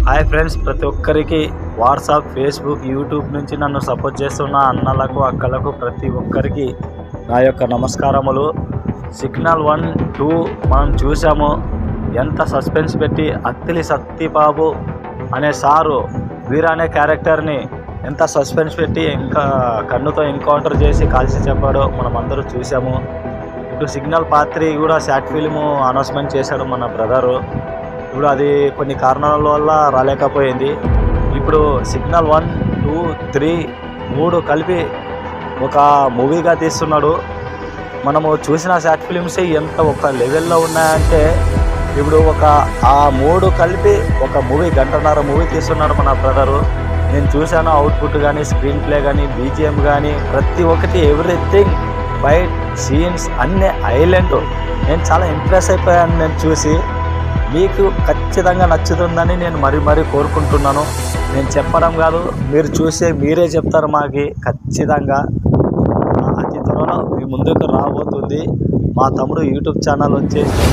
Hi friends, ప్రతి ఒక్కరికి WhatsApp, Facebook, YouTube నుంచి నన్ను సపోర్ట్ చేస్తున్న అన్నలకు, అక్కలకు ప్రతి ఒక్కరికి నా యొక్క నమస్కారములు. సిగ్నల్ 1, 2 మనం చూసాము. ఎంత సస్పెన్స్ పెట్టి అత్తిలి సత్తిబాబు అనే సారు వీర అనే క్యారెక్టర్ని ఎంత సస్పెన్స్ పెట్టి ఇంకా కన్నుతో ఎన్కౌంటర్ చేసి కాల్చి చెప్పాడో మనం అందరూ చూసాము. ఇప్పుడు సిగ్నల్ పార్ట్ 3 కూడా షార్ట్ ఫిల్ము అనౌన్స్మెంట్ చేశాడు మన బ్రదరు. ఇప్పుడు అది కొన్ని కారణాల వల్ల రాలేకపోయింది. ఇప్పుడు సిగ్నల్ 1, 2, 3 3 కలిపి ఒక మూవీగా తీస్తున్నాడు. మనము చూసిన షార్ట్ ఫిలిమ్స్ ఎంత ఒక లెవెల్లో ఉన్నాయంటే ఇప్పుడు ఆ 3 కలిపి ఒక మూవీ, 1.5 మూవీ తీస్తున్నాడు మన బ్రదరు. నేను చూశాను. అవుట్పుట్ కానీ, స్క్రీన్ ప్లే కానీ, బీజిఎం కానీ ప్రతి ఒక్కటి ఎవ్రీథింగ్, ఫైట్ సీన్స్ అన్నీ హైలైట్. నేను చాలా ఇంప్రెస్ అయిపోయాను నేను చూసి. మీకు ఖచ్చితంగా నచ్చుతుందని నేను మరీ కోరుకుంటున్నాను. నేను చెప్పడం కాదు, మీరు చూసే మీరే చెప్తారు. మాకు ఖచ్చితంగా అతి త్వరలో మీ ముందుకు రాబోతుంది. మా తమ్ముడు యూట్యూబ్ ఛానల్ వచ్చేసి